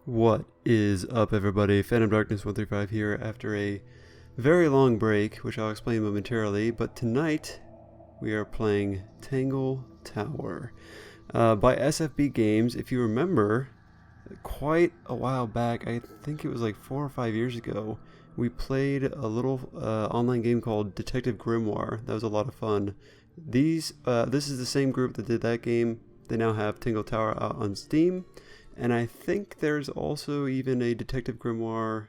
What is up, everybody? Phantom Darkness 135 here after a very long break, which I'll explain momentarily, but tonight we are playing Tangle Tower by SFB Games. If you remember, quite a while back, I think it was like 4 or 5 years ago, we played a little online game called Detective Grimoire. That was a lot of fun. This is the same group that did that game. They now have Tangle Tower out on Steam. And I think there's also even a Detective Grimoire,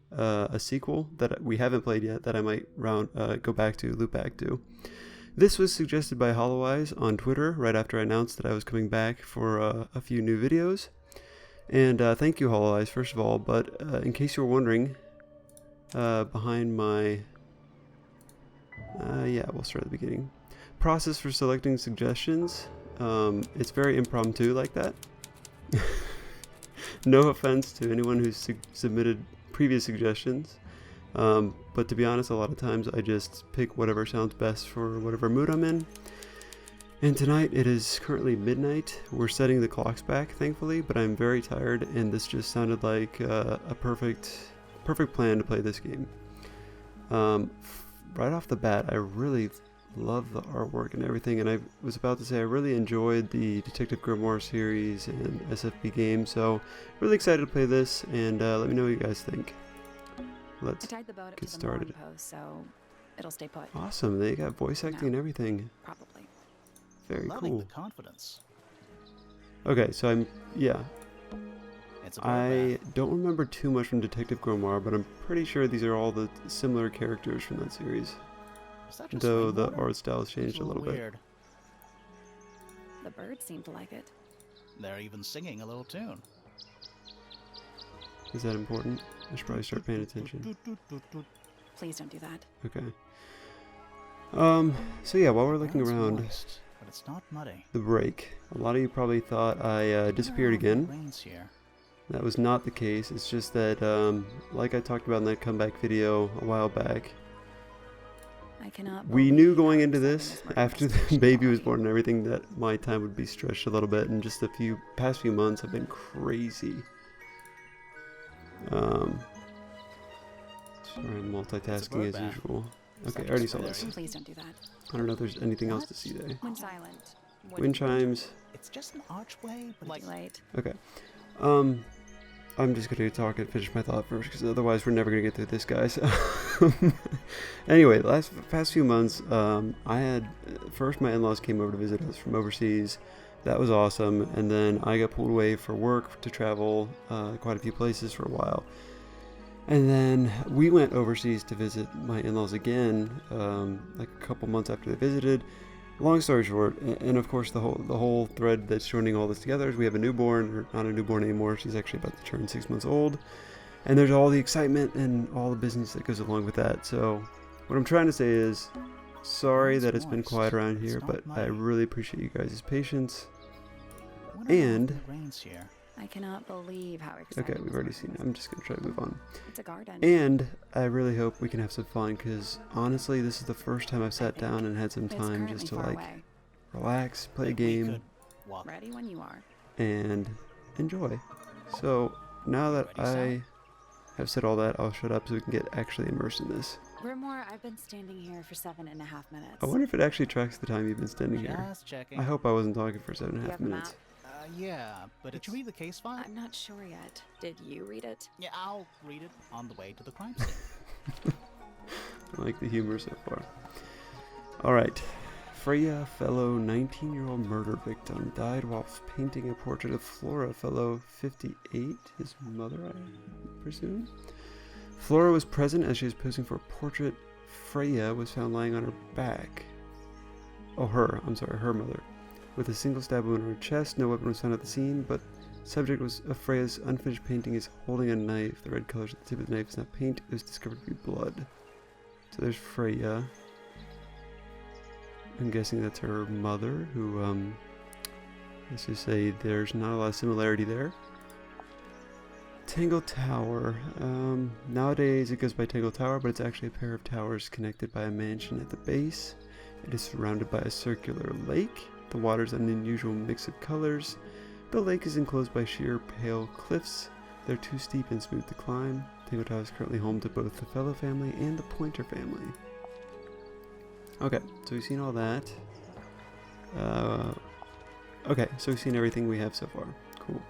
a sequel that we haven't played yet that I might loop back to. This was suggested by Hollow Eyes on Twitter right after I announced that I was coming back for a few new videos. And thank you, Hollow Eyes, first of all. But in case you were wondering, behind my... we'll start at the beginning. Process for selecting suggestions. It's very impromptu like that. No offense to anyone who's submitted previous suggestions, but to be honest, a lot of times I just pick whatever sounds best for whatever mood I'm in. And tonight it is currently midnight. We're setting the clocks back, thankfully, but I'm very tired, and this just sounded like a perfect plan to play this game. Right off the bat, I really love the artwork and everything, and I was about to say I really enjoyed the Detective Grimoire series and SFB games, so really excited to play this, and let me know what you guys think. Let's get started. Post, so it'll stay put. Awesome, they got voice acting and everything. Probably. Very Loving cool. the confidence. Okay, so It's I don't remember too much from Detective Grimoire, but I'm pretty sure these are all the similar characters from that series. Though the art style has changed a little bit. The birds seem to like it. They're even singing a little tune. Is that important? I should probably start paying attention. Please don't do that. Okay. So yeah, while we're looking around Moist, but it's not muddy. the break, a lot of you probably thought I disappeared again. Rain's here. That was not the case. It's just that, like I talked about in that comeback video a while back, I cannot. we knew going into this, after the baby was born and everything, that my time would be stretched a little bit, and just past few months have been crazy. Sorry, I'm multitasking as usual. Okay, I already saw this. Please don't do that. I don't know if there's anything else to see there. When silent. Wind chimes. It's just an archway, but Like light. Okay. I'm just going to talk and finish my thought first, because otherwise we're never going to get through this, guys. Anyway, the past few months, first my in-laws came over to visit us from overseas. That was awesome. And then I got pulled away for work to travel quite a few places for a while. And then we went overseas to visit my in-laws again, like a couple months after they visited. Long story short, and of course the whole thread that's joining all this together is we have a newborn, or not a newborn anymore, she's actually about to turn 6 months old, and there's all the excitement and all the business that goes along with that. So what I'm trying to say is, sorry that it's been quiet around here, but I really appreciate you guys' patience. And rain's here. I cannot believe how excited. okay, we've already seen it. I'm just gonna try to move on. It's a garden. And I really hope we can have some fun, because honestly, this is the first time I've sat down and had some It's time currently just to far like away. relax, play a Think we game, could walk. Ready when you are. and enjoy. So now that I have said all that, I'll shut up so we can get actually immersed in this. Grimoire, I've been standing here for 7.5 minutes. I wonder if it actually tracks the time you've been standing here. Just checking. I hope I wasn't talking for Do you 7.5 have a minutes. map? Yeah, but did you read the case file? I'm not sure yet. Did you read it? Yeah, I'll read it on the way to the crime scene. I like the humor so far. Alright. Freya, fellow 19-year-old murder victim, died while painting a portrait of Flora, fellow 58, his mother, I presume? Flora was present as she was posing for a portrait. Freya was found lying on her back. Oh, her mother. With a single stab wound on her chest. No weapon was found at the scene, but subject of Freya's unfinished painting is holding a knife. The red colors at the tip of the knife is not paint. It was discovered to be blood. So there's Freya. I'm guessing that's her mother, who, let's just say there's not a lot of similarity there. Tangle Tower. Nowadays it goes by Tangle Tower, but it's actually a pair of towers connected by a mansion at the base. It is surrounded by a circular lake. The water is an unusual mix of colors. The lake is enclosed by sheer pale cliffs They're too steep and smooth to climb. Tangle Tower is currently home to both the Fellow family and the Pointer family. Okay, so we've seen all that. Okay, so we've seen everything we have so far. Cool.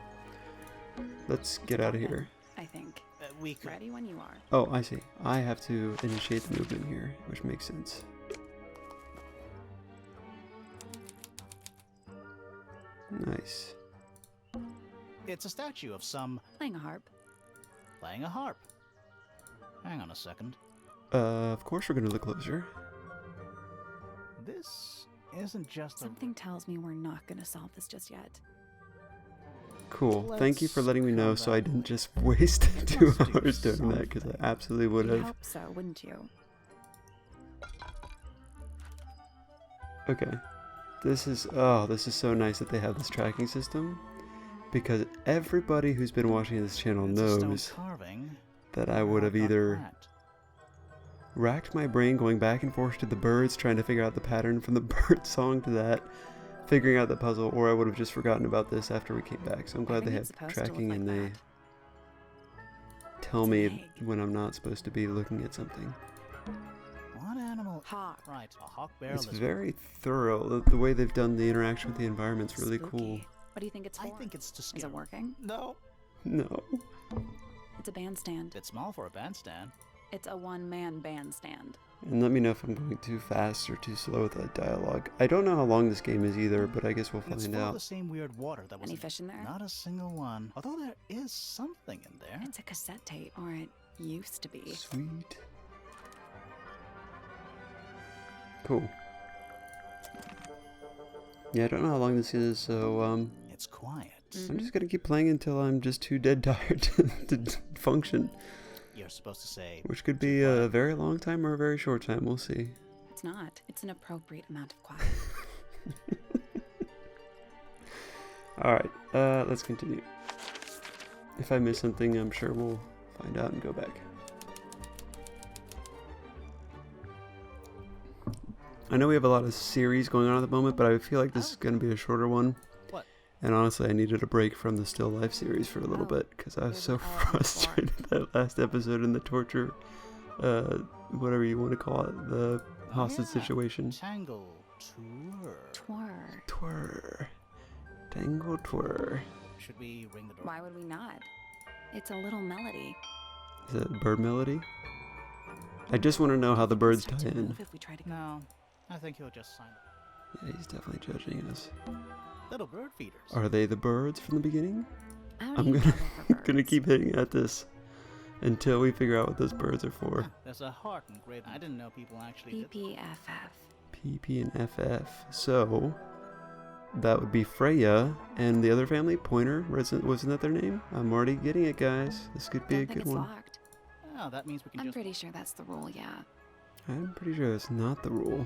Let's get out of here. I think. We could. Ready when you are. Oh, I see. I have to initiate the movement here, which makes sense. Nice. It's a statue of some Playing a harp. playing a harp. Hang on a second. Of course we're gonna look closer. This isn't just a... Something tells me we're not gonna solve this just yet. Cool. Thank you for Let's letting me know come so I back. didn't just waste Let's 2 do hours doing that, because I something. absolutely would You'd have. hope so, wouldn't you? Okay. This is so nice that they have this tracking system, because everybody who's been watching this channel It's a stone knows carving. that I would have either Cracked. racked my brain going back and forth to the birds, trying to figure out the pattern from the bird song to that, figuring out the puzzle, or I would have just forgotten about this after we came back. So I'm glad they think have it's supposed to look tracking like and they that. tell It's an me egg. when I'm not supposed to be looking at something. What animal? Hawk. Right, a hawk bear It's lizard. very thorough. The way they've done the interaction with the environment's really cool. Spooky. What do you think it's for? I think it's to Is scare. it working? No. No. It's a bandstand. It's small for a bandstand. It's a one-man bandstand. And let me know if I'm going too fast or too slow with that dialogue. I don't know how long this game is either, but I guess we'll It's find full of out. the same weird water that was Any in- fish in there? Not a single one. Although there is something in there. It's a cassette tape, or it used to be. Sweet. Cool. Yeah, I don't know how long this is, so It's quiet. I'm just gonna keep playing until I'm just too dead tired to function. You're supposed to say. Which could be a very long time or a very short time, we'll see. It's not. It's an appropriate amount of quiet. Alright, let's continue. If I miss something, I'm sure we'll find out and go back. I know we have a lot of series going on at the moment, but I feel like this is going to be a shorter one. What? And honestly, I needed a break from the Still Life series for a little Oh, bit, because I was there's so an L on the floor. frustrated that last episode in the torture, whatever you want to call it, the hostage Yeah. situation. Tangle tour. Twir. Twir. Tangle twir. Should we ring the door? Why would we not? It's a little melody. Is that bird melody? I just want to know how the birds tie Start to in. move if we try to go. No, I think he'll just sign up. Yeah, he's definitely judging us. Little bird feeders. Are they the birds from the beginning? I don't I'm even gonna- know they're for Gonna birds. keep hitting at this until we figure out what those birds are for. There's a heart engraved. I didn't know people actually did. PPFF. PP and FF. So that would be Freya and the other family, Pointer. Wasn't that their name? I'm already getting it, guys. This could be Don't a think good it's one. locked. Oh, that means we can I'm just. pretty sure that's the rule, yeah. I'm pretty sure it's not the rule,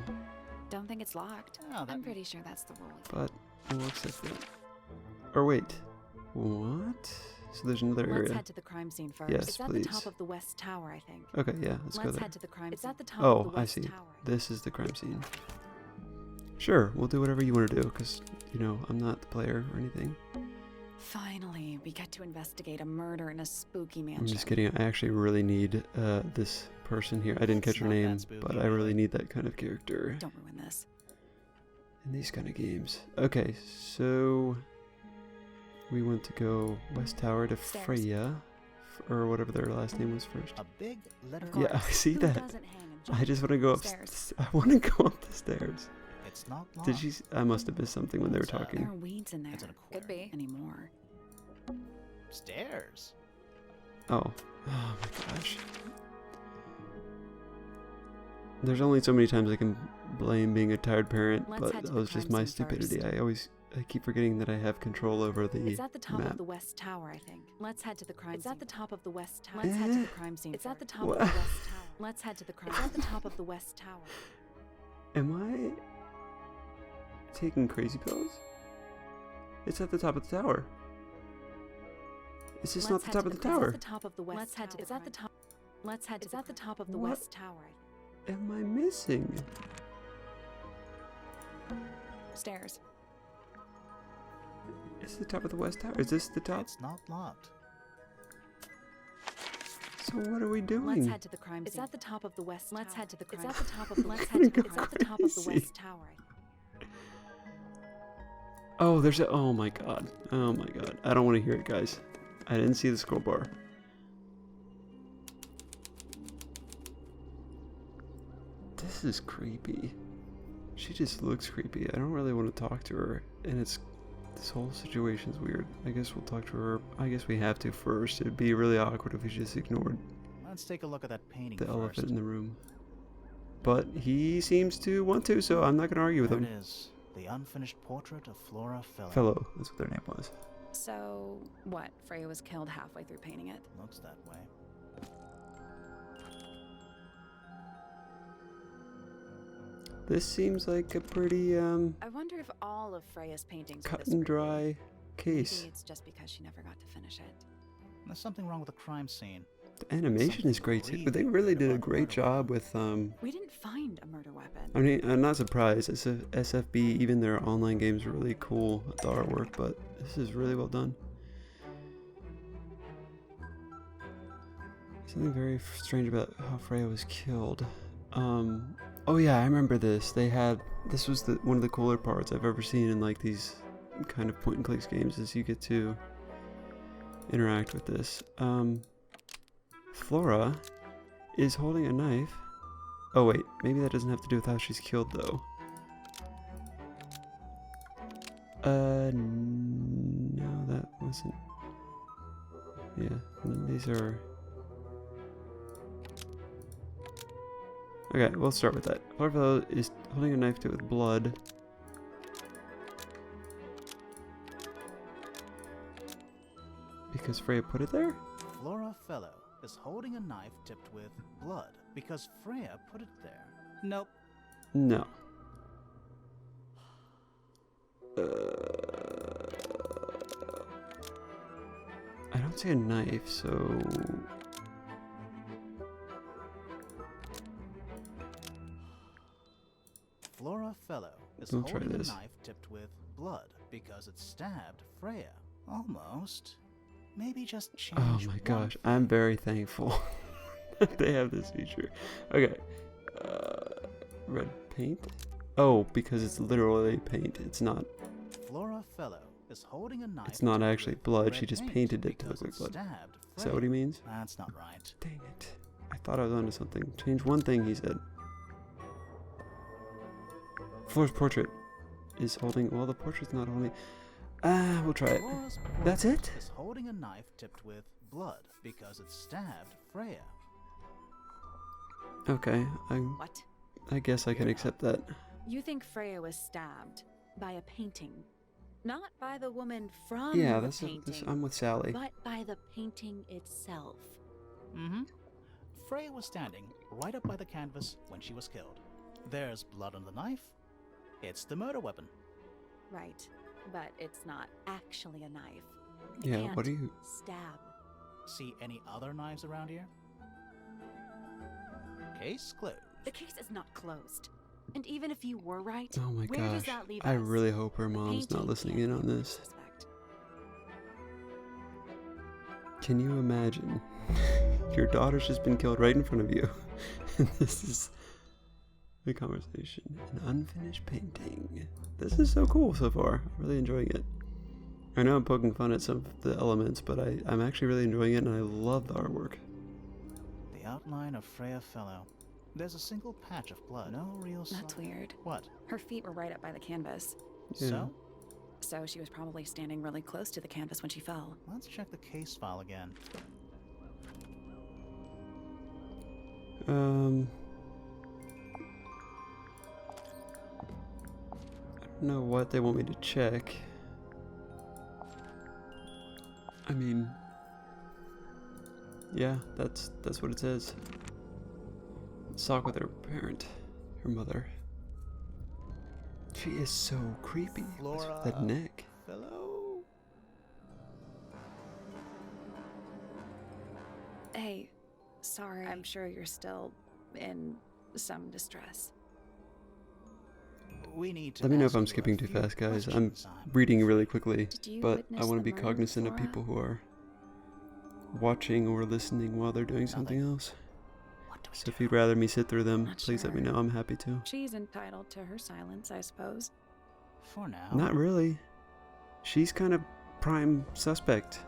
Don't think it's locked. Oh, that I'm pretty sure that's the rule. but we'll accept it. Or wait, what? So there's another Let's area. head to the crime scene first. Yes, it's at the top please. of the west tower, I think. Okay, yeah, let's go Let's there. head to the crime scene. It's at the top Oh, of the I west see. tower. This is the crime scene. Sure, we'll do whatever you want to do, because, you know, I'm not the player or anything. Finally, we get to investigate a murder in a spooky mansion. I'm just kidding. I actually really need this person here. I didn't catch It's her not that name, spooky, but I really. really need that kind of character Don't ruin this. in these kind of games. Okay, so we want to go West Tower to Stairs. Freya, or whatever their last name was first. A big letter. Of Yeah, I course. see Who that. doesn't hang and jump I just want to go up. stairs? I want to go up the stairs. It's not locked. Did you? I must have missed something when they were It's, There talking. are weeds in there. It's an Could be anymore. Stairs. Oh my gosh. There's only so many times I can blame being a tired parent, Let's but head to that the was just crime my scene stupidity. first. I keep forgetting that I have control over the It's at the top map. of the west tower, I think. Let's head to the crime scene. It's at the top of the west tower. Eh? Let's head to the crime scene. It's at the top What? of the west tower. Let's head to the crime. It's at the top of the west tower. Am I taking crazy pills? It's at the top of the tower. Is this not the top of the tower? It's at the top of the west. Let's head to. It's at the top. Let's head. It's at the top of the What? west tower. Am I missing? Stairs. It's the top of the west tower. Is this the top? It's not locked. So what are we doing? Let's head to the crime scene. It's at the top of the west. Let's head to the crime. It's at the top of the. Let's head to the. It's at the top of the west tower. Oh, there's a. Oh my god. Oh my god. I don't want to hear it, guys. I didn't see the scroll bar. This is creepy. She just looks creepy. I don't really want to talk to her, and it's. This whole situation's weird. I guess we'll talk to her. I guess we have to first. It'd be really awkward if we just ignored Let's take a look at that painting the elephant first. in the room. But he seems to want to, so I'm not going to argue with There him. it is. The unfinished portrait of Flora Fellow. Fellow, that's what their name was. So what? Freya was killed halfway through painting it. Looks that way. This seems like a pretty I wonder if all of Freya's paintings are cut this and creepy. dry case. Maybe it's just because she never got to finish it. There's something wrong with the crime scene. The animation is great too, but they really did a great job with We didn't find a murder weapon. I mean, I'm not surprised. SFB, even their online games are really cool with the artwork, but this is really well done. Something very strange about how Freya was killed. Oh yeah, I remember this. This was one of the cooler parts I've ever seen in like these kind of point and clicks games, is you get to interact with this. Flora is holding a knife. Oh wait, maybe that doesn't have to do with how she's killed though. No, that wasn't. Yeah, these are. Okay, we'll start with that. Flora is holding a knife to it with blood. Because Freya put it there? Flora Fellow is holding a knife tipped with blood because Freya put it there. Nope. No. I don't see a knife, so... Flora Fellow is We'll try holding a this. knife tipped with blood because it stabbed Freya. Almost. Maybe just change. Oh my gosh, I'm very thankful that they have this feature. Okay. Red paint? Oh, because it's literally paint. It's not. Flora Fellow is holding a knife. It's not tipped actually with blood. red She just paint painted it to because look like blood. stabbed Is that what he Freya. means? That's not right. Dang it. I thought I was onto something. Change one thing, he said. Flora's portrait is holding. Well, the portrait's not holding. We'll try it. Flora's That's portrait it? is holding a knife tipped with blood because it stabbed Freya. Okay, What? I guess I can accept that. You think Freya was stabbed by a painting? Not by the woman from Yeah, the that's painting, I'm with Sally. but by the painting itself. Mm-hmm. Freya was standing right up by the canvas when she was killed. There's blood on the knife. It's the murder weapon. Right, but it's not actually a knife. It Yeah, can't what do you... stab. See any other knives around here? Case closed. The case is not closed. And even if you were right, Oh my where does gosh. that leave I us? really hope her The mom's not painting listening can't in on be the this. suspect. Can you imagine? Your daughter's just been killed right in front of you. And this is the conversation. An unfinished painting. This is so cool so far. I'm really enjoying it. I know I'm poking fun at some of the elements, but I'm actually really enjoying it, and I love the artwork. The outline of Freya Fellow. There's a single patch of blood. No real sign. That's weird. What? Her feet were right up by the canvas. Yeah. So she was probably standing really close to the canvas when she fell. Let's check the case file again. I don't know what they want me to check. I mean, yeah, that's what it says. Sock with her parent, her mother. She is so creepy. What's with that Flora neck? Fellow? Hey, sorry. I'm sure you're still in some distress. We need to Let me know ask if I'm you a skipping too few fast, guys. I'm questions. reading really quickly, Did you but I witness want to the be murder, cognizant of Flora? people who are watching or listening while they're doing something else. What do we So do? if you'd rather me sit through them, Not please let me sure. know. I'm happy to. She's entitled to her silence, I suppose. For now. Not really. She's kind of prime suspect.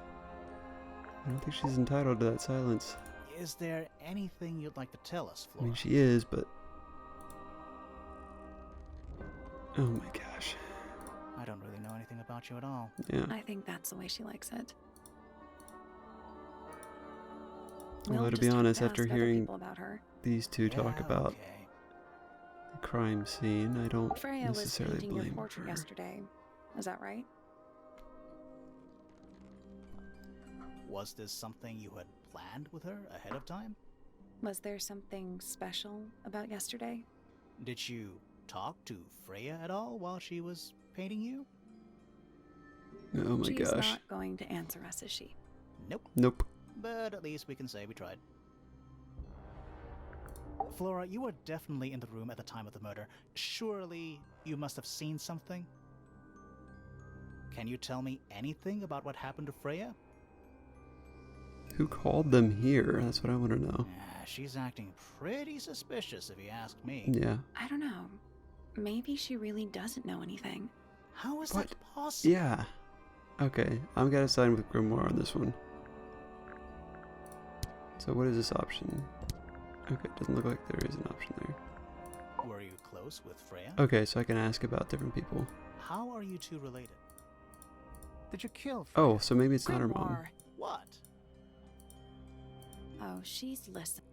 I don't think she's entitled to that silence. Is there anything you'd like to tell us, I Flora? mean, she is, but... Oh my gosh. I don't really know anything about you at all. Yeah. I think that's the way she likes it. Although, We'll to just be have honest, to after ask other hearing people about her. these two talk Yeah, about okay. the crime scene, I don't Freya was necessarily painting your blame portrait her. yesterday. Is that right? Was this something you had planned with her ahead of time? Was there something special about yesterday? Did you talk to Freya at all while she was painting you? Oh my She's gosh. not going to answer us, is she? Nope. Nope. But at least we can say we tried. Flora, you were definitely in the room at the time of the murder. Surely you must have seen something? Can you tell me anything about what happened to Freya? Who called them here? That's what I want to know. She's acting pretty suspicious if you ask me. Yeah. I don't know. Maybe she really doesn't know anything. How is What? that possible? Yeah. Okay, I'm gonna side with Grimoire on this one. So what is this option? Okay, it doesn't look like there is an option there. Were you close with Freya? Okay, so I can ask about different people. How are you two related? Did you kill Freya? Oh, so maybe it's not her mom. Grimoire. What? Oh, she's listening.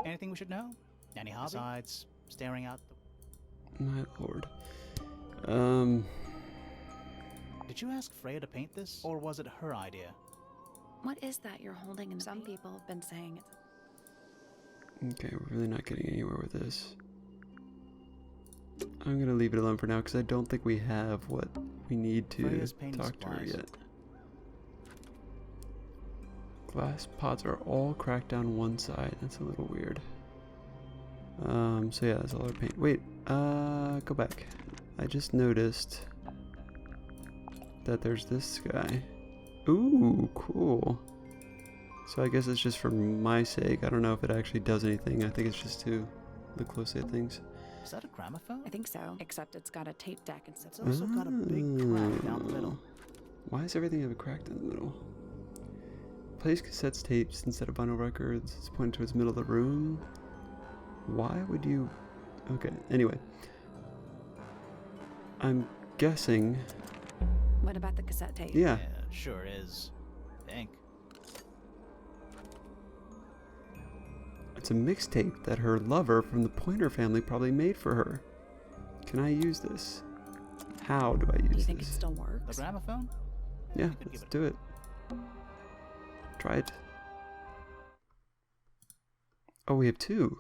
Anything we should know? Any hobby? Besides staring out the... My lord. Did you ask Freya to paint this? Or was it her idea? What is that you're holding in? Some people have been saying it's... Okay, we're really not getting anywhere with this. I'm gonna leave it alone for now because I don't think we have what we need to Freya's painting talk to her supplies. yet. Glass pots are all cracked down one side. That's a little weird. So yeah, that's all our paint. Wait, go back. I just noticed that there's this guy. Ooh, cool. So I guess it's just for my sake. I don't know if it actually does anything. I think it's just to look closely at things. Is that a gramophone? I think so. Except it's got a tape deck instead. It's also got a big crack down the middle. Why does everything have a crack down the middle? Plays cassettes, tapes instead of vinyl records. It's pointed towards the middle of the room. Why would you... Okay, anyway. I'm guessing... What about the cassette tape? Yeah. It sure is. Think. It's a mixtape that her lover from the Pointer family probably made for her. Can I use this? How do I Do you use think it this? still The works? gramophone? Yeah, You could let's give it- do it. Try it. Oh, we have two.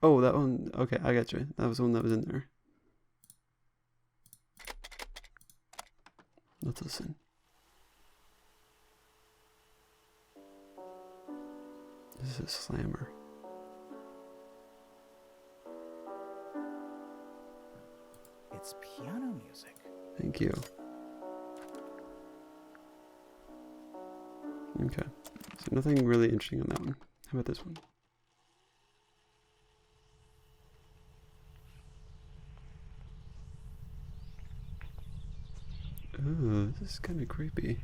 Oh, that one. Okay, I got you. That was the one that was in there. Let's listen. This is a slammer. It's piano music. Thank you. Okay. So nothing really interesting on that one. How about this one? Ooh, this is kind of creepy.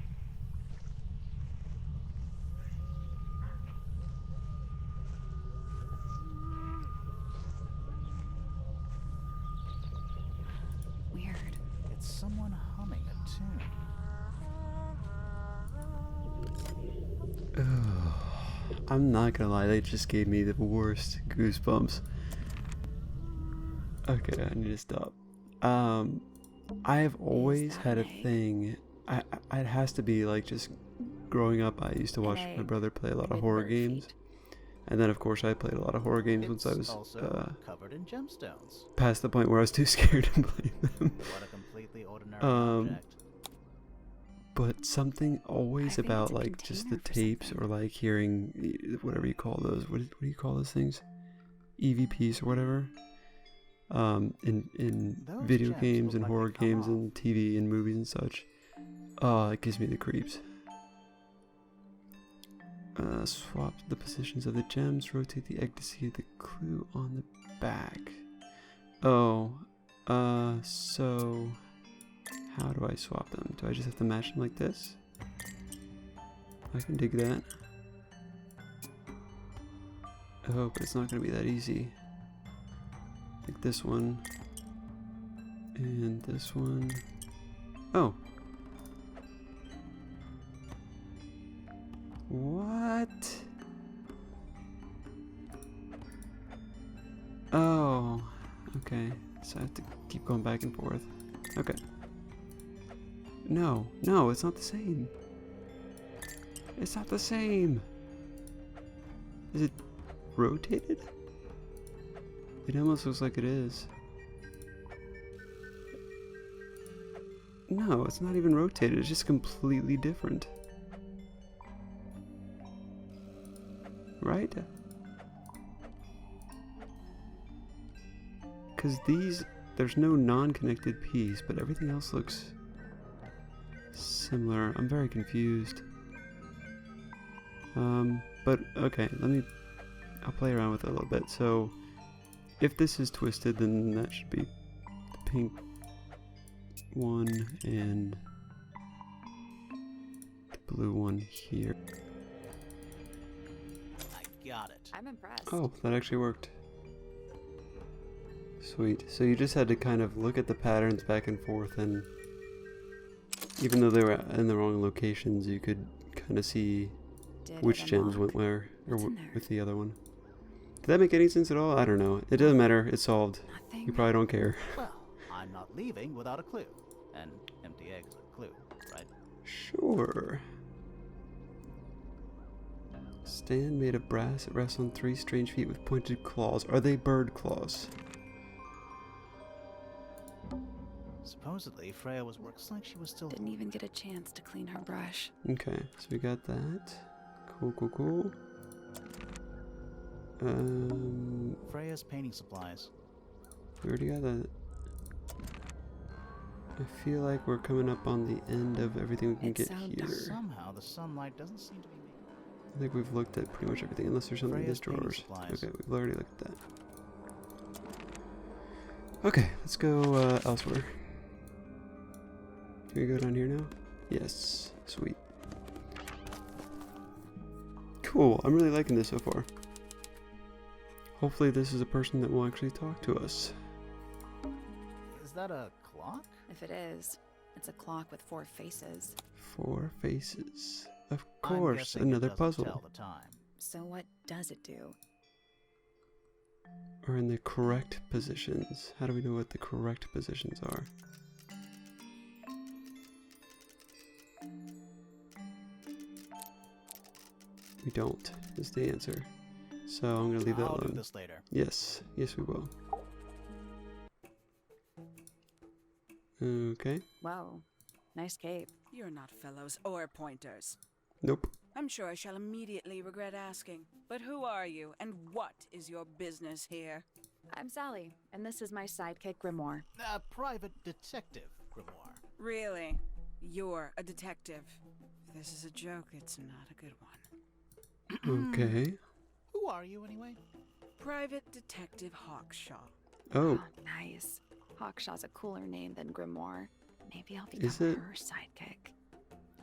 Weird. It's someone humming a tune. I'm not gonna lie, they just gave me the worst goosebumps. Okay, I need to stop. I have always that had a an egg? thing. It has to be like just growing up. I used to watch my egg brother play a lot of with horror bird games, feet. and then of course I played a lot of horror games once I It's was also covered in gemstones. past the point where I was too scared to play them. What a completely ordinary Um, object. But something always think about it's a like just the container for tapes or something. like hearing whatever you call those. What do you call those things? EVPs or whatever. In Those video gems games look and like horror they come games off. and TV and movies and such. Oh, it gives me the creeps. Swap the positions of the gems. Rotate the egg to see the clue on the back. Oh, so how do I swap them? Do I just have to match them like this? I can dig that. Oh, but it's not going to be that easy. Like this one. And this one. Oh. What? Oh. Okay. So I have to keep going back and forth. Okay. No. No, it's not the same. It's not the same. Is it rotated? It almost looks like it is. No, it's not even rotated. It's just completely different. Right? Because these, there's no non-connected piece, but everything else looks similar. I'm very confused. But okay, I'll play around with it a little bit. So, if this is twisted, then that should be the pink one and the blue one here. I got it. I'm impressed. Oh, that actually worked. Sweet. So you just had to kind of look at the patterns back and forth, and even though they were in the wrong locations, you could kind of see which gems went where, or with the other one. Did that make any sense at all? I don't know. It doesn't matter. It's solved. Nothing. You probably don't care. Well, I'm not leaving without a clue. And empty eggs are a clue, right? Sure. Stand made of brass. It rests on 3 strange feet with pointed claws. Are they bird claws? Supposedly, Freya looks like she was still... Didn't even get a chance to clean her brush. Okay, so we got that. Cool. Freya's painting supplies. We already got that. I feel like we're coming up on the end of everything we can get here. Somehow, the sunlight doesn't seem to be... I think we've looked at pretty much everything, unless there's something in these drawers. Okay, we've already looked at that. Okay, let's go elsewhere. Can we go down here now? Yes, sweet. Cool, I'm really liking this so far. Hopefully this is a person that will actually talk to us. Is that a clock? If it is, it's a clock with 4 faces. 4 faces. Of I'm course, guessing another it doesn't puzzle. tell the time. So what does it do? Are in the correct positions. How do we know what the correct positions are? We don't, is the answer. So I'm going to leave that I'll alone. do this later. Yes, yes we will. Okay. Whoa, nice cape. You're not fellows or pointers. Nope. I'm sure I shall immediately regret asking. But who are you, and what is your business here? I'm Sally, and this is my sidekick Grimoire. A private detective, Grimoire. Really? You're a detective. If this is a joke, it's not a good one. Okay. Who are you, anyway? Private Detective Hawkshaw. Oh, Nice. Hawkshaw's a cooler name than Grimoire. Maybe I'll Is become it? her sidekick.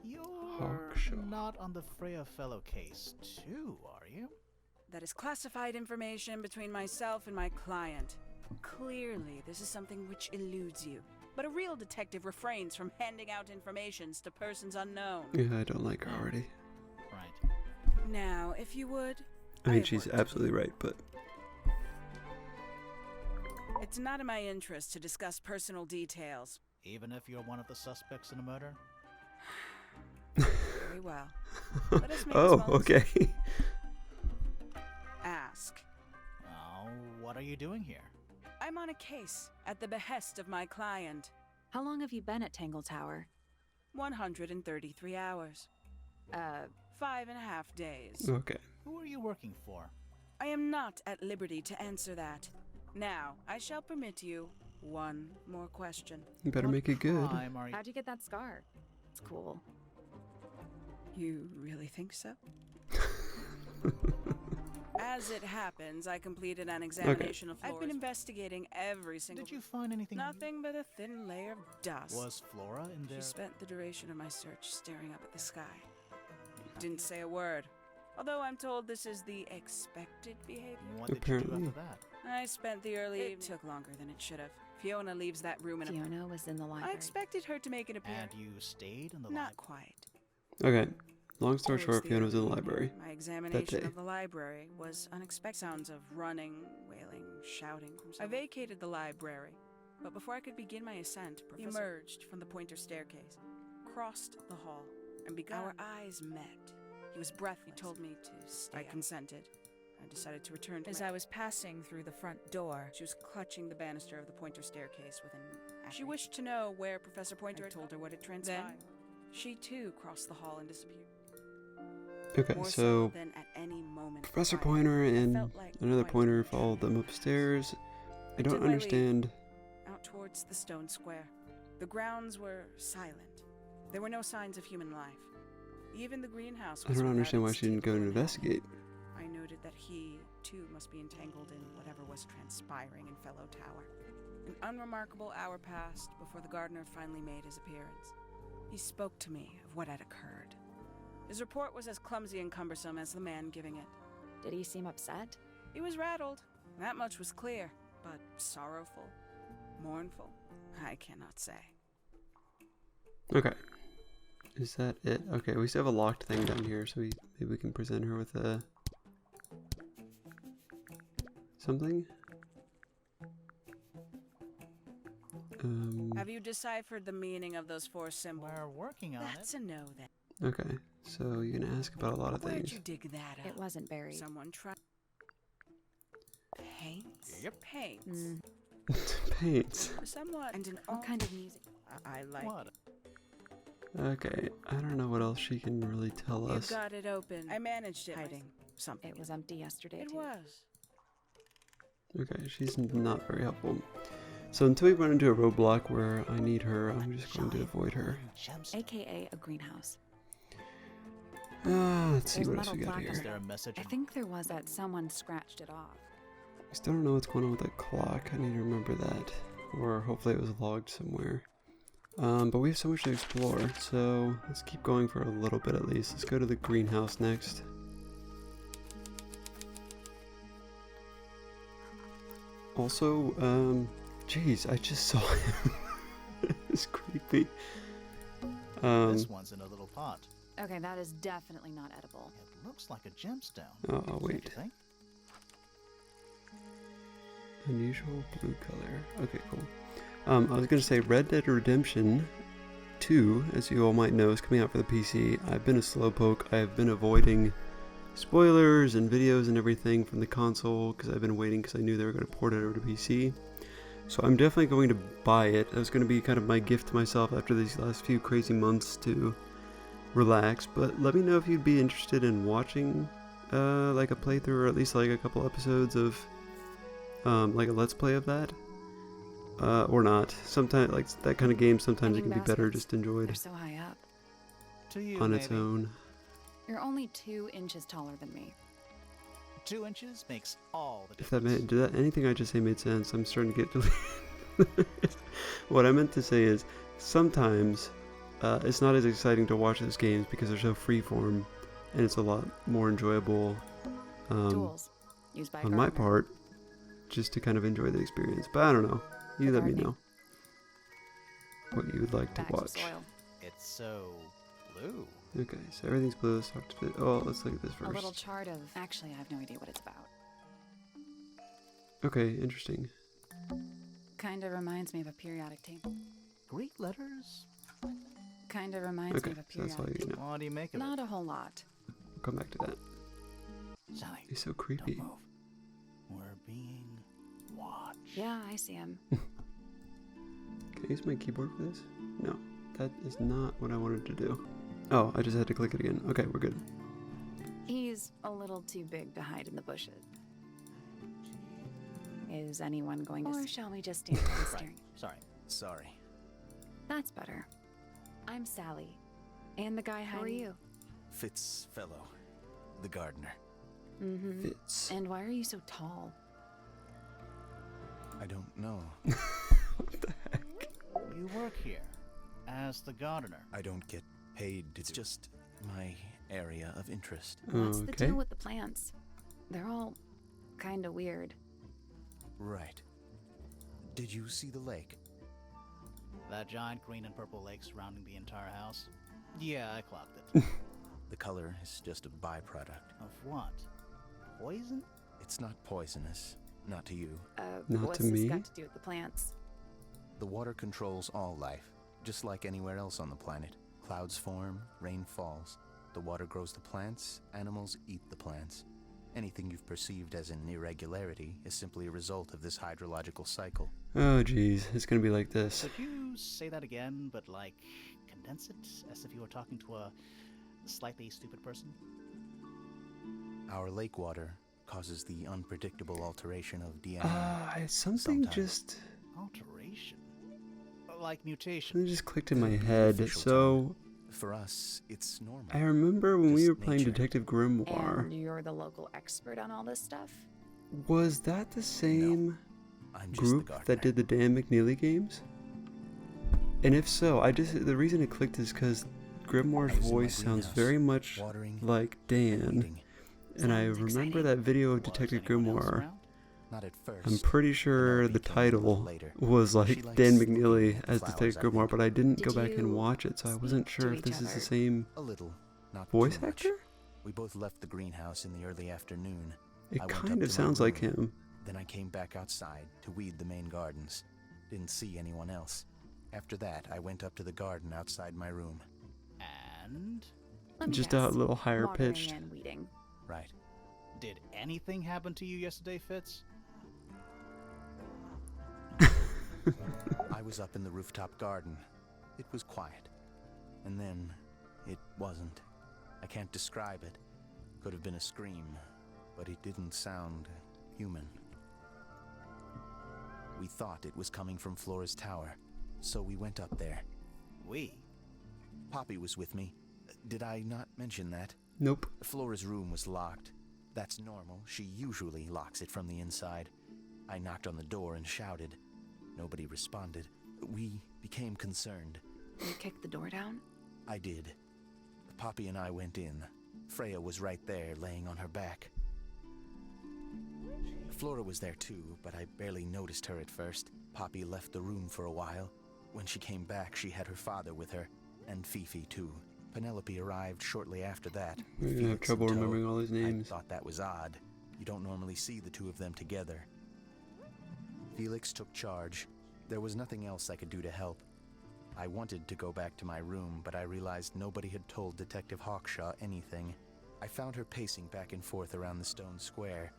You're Hawkshaw. not on the Freya Fellow case, too, are you? That is classified information between myself and my client. Clearly, this is something which eludes you. But a real detective refrains from handing out informations to persons unknown. yeah, I don't like her already. Right. Now, if you would... I mean, have she's work to do. absolutely right, but... It's not in my interest to discuss personal details. Even if you're one of the suspects in a murder? Very well. Let us make Oh, a small okay. Ask. Oh, what are you doing here? I'm on a case at the behest of my client. How long have you been at Tangle Tower? 133 hours. 5.5 days. Okay. Who are you working for? I am not at liberty to answer that. Now, I shall permit you one more question. You better What make it good. crime are you... How'd you get that scar? It's cool. You really think so? As it happens, I completed an examination of floors. I've been investigating every single... Did you find anything? Nothing but a thin layer of dust. Was Flora in there? She spent the duration of my search staring up at the sky. Didn't say a word. Although I'm told this is the expected behavior. What did you do after that? I spent the early evening. It took longer than it should have. Fiona leaves that room in a... Fiona was in the library. I expected her to make an appearance. And you stayed in the Not quite. Okay. Long story Towards short, the Fiona was in the evening, library. My day. examination of the library was unexpected. Sounds of running, wailing, shouting from someone. I vacated the library, but before I could begin my ascent, Professor emerged from the pointer staircase, crossed the hall, and began. Our eyes met. He was breathless. He told me to stay. I consented. I decided to return to As I was passing through the front door, she was clutching the banister of the pointer staircase with an act. She wished to know where Professor Pointer had told her what had transpired. Then, she too crossed the hall and disappeared. Okay, More so than at any moment Professor prior. Pointer I and felt like another quite pointer a followed them intruder. upstairs. I don't Took my understand. leave, out towards the stone square. The grounds were silent. There were no signs of human life. Even the greenhouse I was don't without understand why its she didn't go and typical investigate. I noted that he, too, must be entangled in whatever was transpiring in Fellow Tower. An unremarkable hour passed before the gardener finally made his appearance. He spoke to me of what had occurred. His report was as clumsy and cumbersome as the man giving it. Did he seem upset? He was rattled. That much was clear, but sorrowful, mournful, I cannot say. Okay. Is that it? Okay, we still have a locked thing down here, so maybe we can present her with a... something? Have you deciphered the meaning of those four symbols? We're working on That's it. a no, then. Okay, so you can ask about a lot of Where'd things. you dig that up? It wasn't buried. Someone tried. Paints? Yep. Paints. Paints. Somewhat. And an What kind of music? I like. What? Okay, I don't know what else she can really tell You us. got it open. I managed it. Hiding something. It was empty yesterday, It too. was. Okay, she's not very helpful. So until we run into a roadblock where I need her, I'm just going to avoid her. AKA a greenhouse. Let's see There's a what else we metal got plaque here. Is there a message? I think there was that someone scratched it off. I still don't know what's going on with that clock. I need to remember that. Or hopefully it was logged somewhere. But we have so much to explore, so let's keep going for a little bit at least. Let's go to the greenhouse next. Also, jeez, I just saw him. It's creepy. This one's in a little pot. Okay, that is definitely not edible. It looks like a gemstone. Oh, Don't wait. you think? Unusual blue color. Okay, cool. I was gonna say Red Dead Redemption 2, as you all might know, is coming out for the PC. I've been a slowpoke. I have been avoiding spoilers and videos and everything from the console because I've been waiting because I knew they were going to port it over to PC. So I'm definitely going to buy it. It was going to be kind of my gift to myself after these last few crazy months to relax. But let me know if you'd be interested in watching like a playthrough or at least like a couple episodes of like a let's play of that. Or not. Sometimes like that kind of game, sometimes it can be better just They're enjoyed so high up. To you, on its maybe. own. You're only 2 inches taller than me. 2 inches makes all the If that difference. made, did that anything I just say made sense? I'm starting to get what I meant to say is sometimes it's not as exciting to watch those games because they're so freeform, and it's a lot more enjoyable Tools. Used by a on my gardener. part, just to kind of enjoy the experience. But I don't know. You let me Gardening. know what you would like to Bags of watch. soil. It's so blue. Okay, so everything's blue. Let's talk to oh, let's look at this A little first. chart of... Actually, I have no idea what it's about. Okay, interesting. Kinda reminds me of a periodic table. Greek letters? Kinda reminds Okay, me of a so that's all periodic you table. know. What do you make of Not a whole lot. We'll come back to that. it? Sally, He's so don't creepy. move. We're being watched. Yeah, I see him. Can I use my keyboard for this? No, that is not what I wanted to do. Oh, I just had to click it again. Okay, we're good. He's a little too big to hide in the bushes. Is anyone going to... Or shall we just stand there staring? Sorry. That's better. I'm Sally. And the guy hiding... Who are you? Fitzfellow, the gardener. Mm-hmm. Fitz. And why are you so tall? I don't know. What the heck? You work here as the gardener. I don't get paid. It's just my area of interest. What's the Okay. deal with the plants? They're all kind of weird. Right. Did you see the lake? That giant green and purple lake surrounding the entire house? Yeah, I clocked it. The color is just a byproduct. Of what? Poison? It's not poisonous. Not to you. Not What's to this me? got to do with the plants? The water controls all life, just like anywhere else on the planet. Clouds form, rain falls. The water grows the plants, animals eat the plants. Anything you've perceived as an irregularity is simply a result of this hydrological cycle. Oh, geez. It's gonna be like this. Could you say that again, but like condense it as if you were talking to a slightly stupid person? Our lake water causes the unpredictable alteration of DNA. Something Sometimes. just... Alteration? Like mutation? It just clicked in my The head. official So, For us, it's normal. I remember when we Just were playing nature. Detective Grimoire. And you're the local expert on all this stuff? Was that the same I'm just group the gardener. that did the Dan McNeely games? And if so, the reason it clicked is because Grimoire's I was in my voice sounds greenhouse, very much watering like and Dan. weeding. And I Sounds remember exciting. that video of Was Detective anyone else Grimoire. around? Not at first. I'm pretty sure Penelope the came a little title later. was She like likes Dan looking McNeely at the as flowers, Detective I Grimoire, think. but I didn't Did go back and you watch it, so I wasn't speak sure to if this each is the other? same A little, not voice too much. actor. We both left the greenhouse in the early afternoon. It I went kind up of to sounds my like room. him. Then I came back outside to weed the main gardens. Didn't see anyone else. After that, I went up to the garden outside my room. And Let me Just guess. a little higher Watering pitched. and weeding. Right. did anything happen to you yesterday, Fitz? I was up in the rooftop garden. It was quiet. And then, it wasn't. I can't describe it. Could have been a scream, but it didn't sound human. We thought it was coming from Flora's tower, so we went up there. We? Poppy was with me. Did I not mention that? Nope. Flora's room was locked. That's normal. She usually locks it from the inside. I knocked on the door and shouted. Nobody responded. We became concerned. You kicked the door down? I did. Poppy and I went in. Freya was right there, laying on her back. Flora was there too, but I barely noticed her at first. Poppy left the room for a while. When she came back, she had her father with her, and Fifi too. Penelope arrived shortly after that. We're with gonna have Felix trouble in tow. remembering all these names. I thought that was odd. You don't normally see the two of them together. Felix took charge. There was nothing else I could do to help. I wanted to go back to my room, but I realized nobody had told Detective Hawkshaw anything. I found her pacing back and forth around the stone square.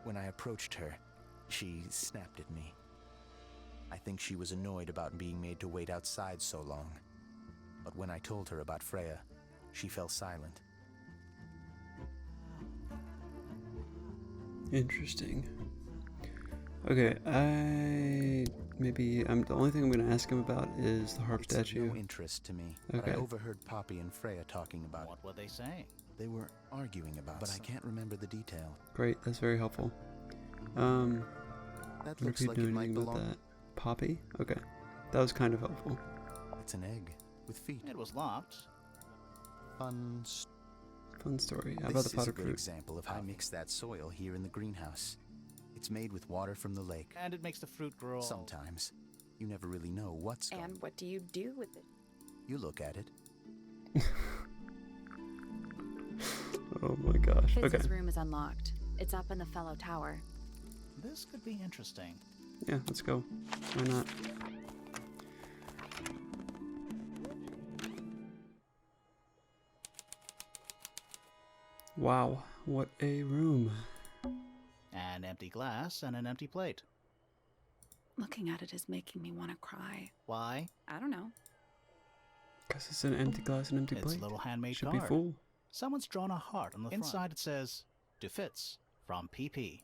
When I approached her, she snapped at me. I think she was annoyed about being made to wait outside so long. But when I told her about Freya, she fell silent. Interesting. Okay, the only thing I'm gonna ask him about is the harp It's statue. of no interest to me, but Okay. I overheard Poppy and Freya talking about it. What were they saying? They were arguing about but I can't remember the detail. Great, that's very helpful. That Wonder if looks he'd like know it might anything about belong. that. Poppy? Okay, that was kind of helpful. It's an egg with feet. It was locked. Fun. Fun story. How about This the is a potted good fruit? example of how I mix that soil here in the greenhouse. It's made with water from the lake. And it makes the fruit grow. Sometimes. You never really know what's going. And what do you do with it? You look at it. Oh my gosh. Fitz's Okay. room is unlocked. It's up in the fellow tower. This could be interesting. Yeah, let's go. Why not? Wow, what a room. An empty glass and an empty plate. Looking at it is making me want to cry. Why? I don't know. Because it's an empty glass and empty It's plate. a little handmade Should card. be full. Someone's drawn a heart on the front. Inside it says, "To Fitz from PP."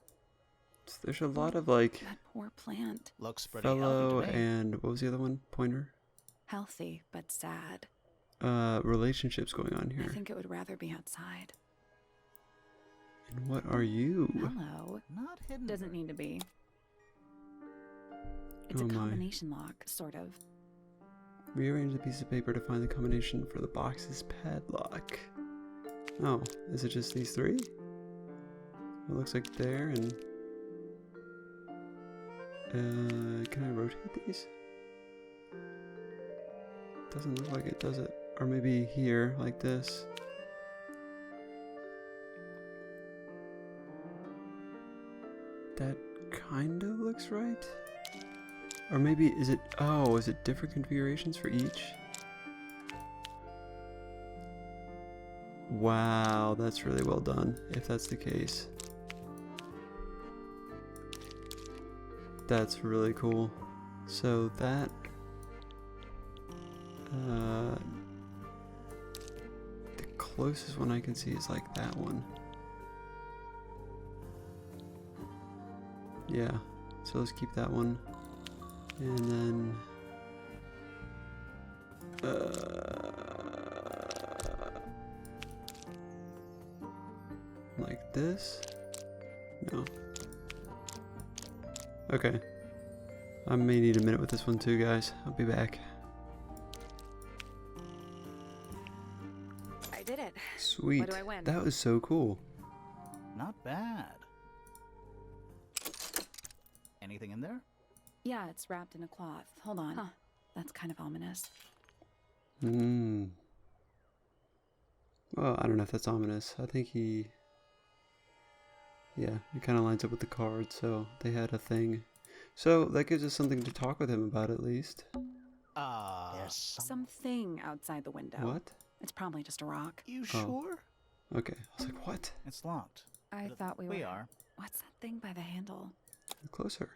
There's a lot of like That poor plant. Looks pretty fellow healthy to me. and what was the other one? Pointer? Healthy, but sad. Relationships going on I here. think it would rather be outside. And what are you? Hello. Not hidden. Doesn't need to be. It's Oh a my. combination lock, sort of. Rearrange the piece of paper to find the combination for the box's padlock. Oh, is it just these three? It looks like there and... can I rotate these? Doesn't look like it, does it? Or maybe here, like this. That kinda looks right. Or maybe, is it, oh, is it different configurations for each? Wow, that's really well done, if that's the case. That's really cool. So that, the closest one I can see is like that one. Yeah, so let's keep that one. And then, like this? No. Okay. I may need a minute with this one too, guys. I'll be back. I did it. Sweet. What do I win? That was so cool. Not bad. Anything in there? Yeah, it's wrapped in a cloth. Hold on. Huh. That's kind of ominous. Hmm. Well, I don't know if that's ominous. I think he... Yeah, it kind of lines up with the card, so they had a thing. So, that gives us something to talk with him about at least. There's Something outside the window. What? It's probably just a rock. You sure? Okay. I was like, what? It's locked. I But thought we were... We are. What's that thing by the handle? Closer.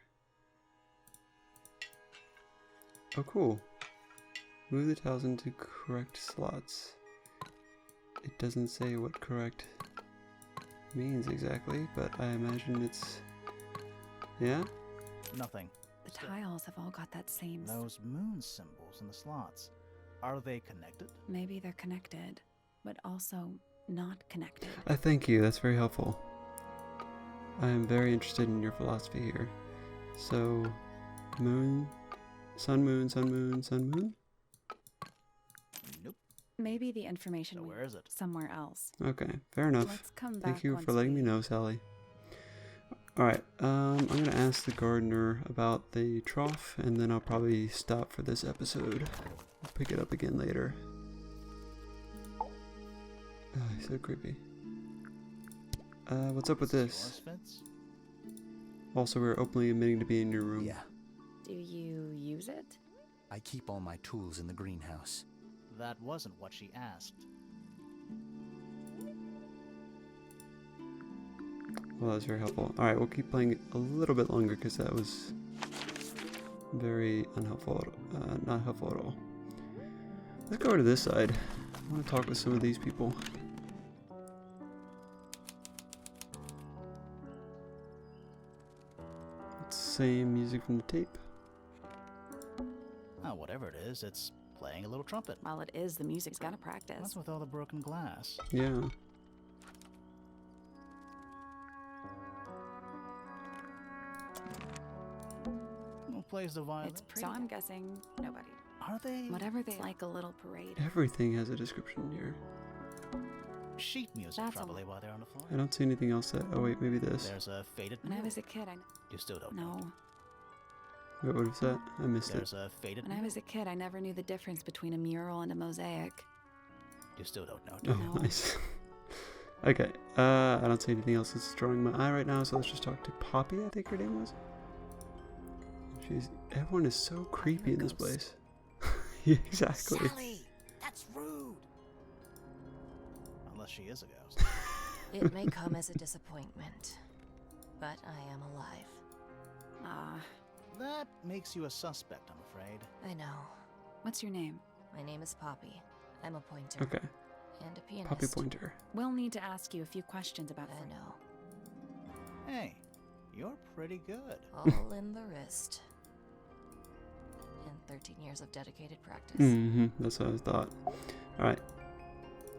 Oh, cool. Move the tiles into correct slots. It doesn't say what correct means exactly, but I imagine it's... Yeah? Nothing. The tiles have all got that same... Those moon symbols in the slots. Are they connected? Maybe they're connected, but also not connected. Thank you, that's very helpful. I am very interested in your philosophy here. So, moon, sun, moon, sun, moon, sun, moon? Nope. Maybe the information So went where is it? somewhere else. Okay, fair enough. Let's come back. Thank you once for letting we- me know, Sally. Alright, I'm gonna ask the gardener about the trough, and then I'll probably stop for this episode. I'll pick it up again later. He's so creepy. What's up with this? Yours, Fitz? Also, we're openly admitting to be in your room. Yeah, Do you use it? I keep all my tools in the greenhouse. That wasn't what she asked. Well, that's very helpful. Alright, we'll keep playing it a little bit longer because that was very unhelpful. Not helpful at all. Let's go over to this side. I want to talk with some of these people. Same music from the tape. Oh, whatever it is, it's playing a little trumpet. Well, it is. The music's gotta practice. What's with all the broken glass? Yeah. Who plays the violin? It's pretty. So I'm guessing nobody. Are they? Whatever they like, a little parade. Everything has a description here. Sheet music, That's a- probably, while they're on the floor. I don't see anything else that... Oh wait, maybe this. There's a faded When I mule. was a kid, You still don't know. No. Wait, what was that? I missed it. There's a faded When I mule. was a kid, I never knew the difference between a mural and a mosaic. You still don't know, do Oh, you? No. nice. Okay, I don't see anything else that's drawing my eye right now, so let's just talk to Poppy, I think her name was. Everyone is so creepy in this place. Yeah, exactly. Sally, that's rude. Unless she is a ghost. It may come as a disappointment, but I am alive. Ah, That makes you a suspect, I'm afraid. I know. what's your name? My name is Poppy. I'm a pointer. Okay, And a pianist. Poppy Pointer. We'll need to ask you a few questions about I Fran- know. Hey, you're pretty good. All in the wrist. And 13 years of dedicated practice. Mm-hmm, that's what I thought. Alright.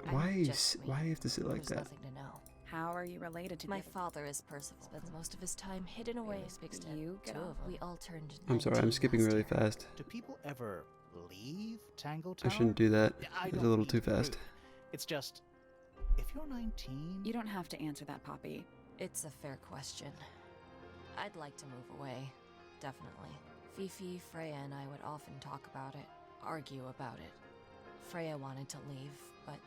I'm Why just me. do you have to sit like There's that? nothing to know. How are you related to My David? father is Percival. Spends most of his time hidden away. Speaks to You get two off of them. We all turned. I'm sorry, I'm 19 skipping last really year. fast. Do people ever leave Tangle I Tower? shouldn't do that. Yeah, I It's a don't little mean too to be fast. rude. It's just, if you're 19... You don't have to answer that, Poppy. It's a fair question. I'd like to move away, definitely. Fifi, Freya, and I would often talk about it, argue about it. Freya wanted to leave, but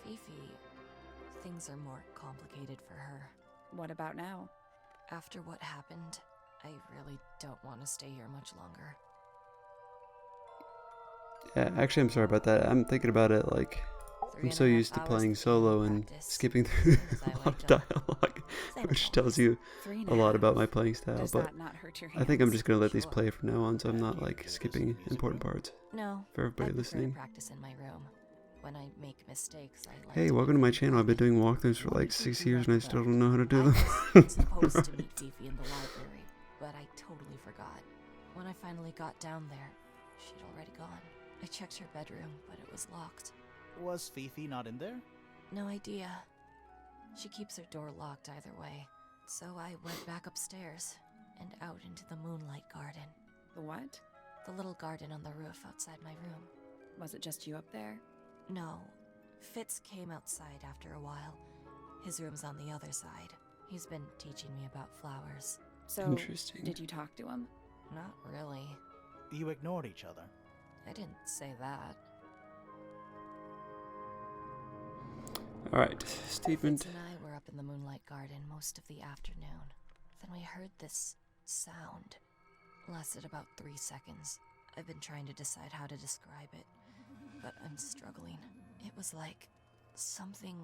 Fifi, things are more complicated for her. What about now? After what happened, I really don't want to stay here much longer. Yeah, actually, I'm sorry about that. I'm thinking about it like I'm so used to playing solo and skipping through a lot of dialogue, which tells you a lot about my playing style. Does But that not hurt your I think I'm hands? just gonna let these Sure. play from now on, so I'm not like skipping important parts No, for I everybody prefer to listening. practice in my room. When I make mistakes, I like Hey, to welcome to be my very channel. I've been private. doing walkthroughs for What like did you 6 do years and I after still that? don't know how to do I them. was supposed to Right. meet Fifi in the library, but I totally forgot. When I finally got down there, she'd already gone. I checked her bedroom, but it was locked. Was Fifi not in there? No idea. She keeps her door locked either way. So I went back upstairs and out into the moonlight garden. The what? The little garden on the roof outside my room. Was it just you up there? No. Fitz came outside after a while. His room's on the other side. He's been teaching me about flowers. So, Interesting. did you talk to him? Not really. You ignored each other. I didn't say that. Alright, Stephen. Fitz and I were up in the moonlight garden most of the afternoon. Then we heard this sound. Lasted about 3 seconds. I've been trying to decide how to describe it, but I'm struggling. It was like something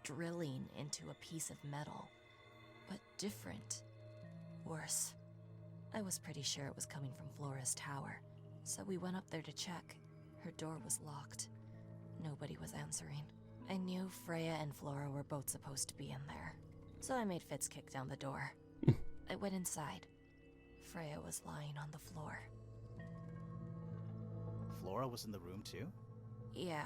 drilling into a piece of metal, but different. Worse. I was pretty sure it was coming from Flora's tower, so we went up there to check. Her door was locked. Nobody was answering. I knew Freya and Flora were both supposed to be in there, so I made Fitz kick down the door. I went inside. Freya was lying on the floor. Flora was in the room too? Yeah.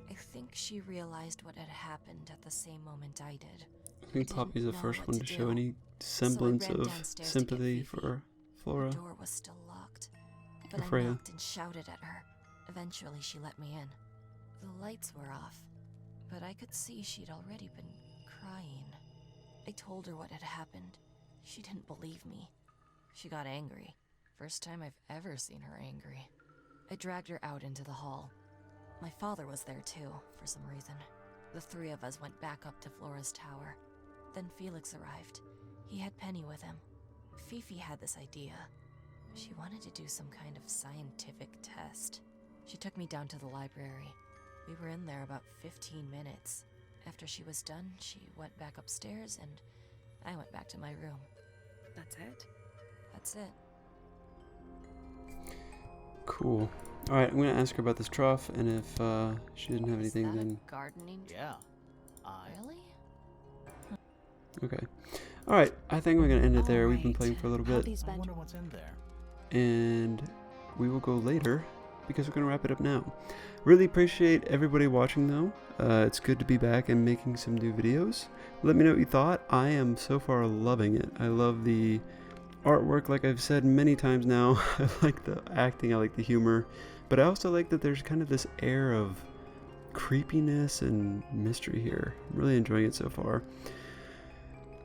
I think she realized what had happened at the same moment I did. I think didn't Poppy's the know first what one to to show do. any semblance ran of downstairs to get sympathy Fifi. for Flora. The door was still locked, but Or I Freya. knocked and shouted at her. Eventually, she let me in. The lights were off, but I could see she'd already been crying. I told her what had happened. She didn't believe me. She got angry. First time I've ever seen her angry. I dragged her out into the hall. My father was there too, for some reason. The three of us went back up to Flora's tower. Then Felix arrived. He had Penny with him. Fifi had this idea. She wanted to do some kind of scientific test. She took me down to the library. We were in there about 15 minutes. After she was done, she went back upstairs and I went back to my room. That's it? That's it. Cool. Alright, I'm gonna ask her about this trough, and if she didn't have Is anything, that then a gardening? Yeah. I... Really? okay. Alright, I think we're gonna end it there. We've been Alright. playing for a little bit, Poppy's I wonder bedroom. what's in there. and we will go later because we're gonna wrap it up now. Really appreciate everybody watching, though. It's good to be back and making some new videos. Let me know what you thought. I am so far loving it. I love the artwork, like I've said many times now. I like the acting, I like the humor, but I also like that there's kind of this air of creepiness and mystery here. I'm really enjoying it so far.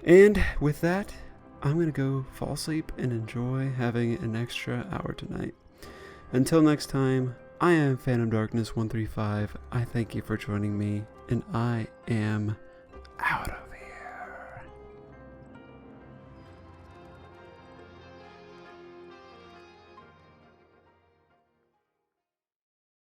And with that, I'm going to go fall asleep and enjoy having an extra hour tonight. Until next time, I am Phantom Darkness 135. I thank you for joining me, and I am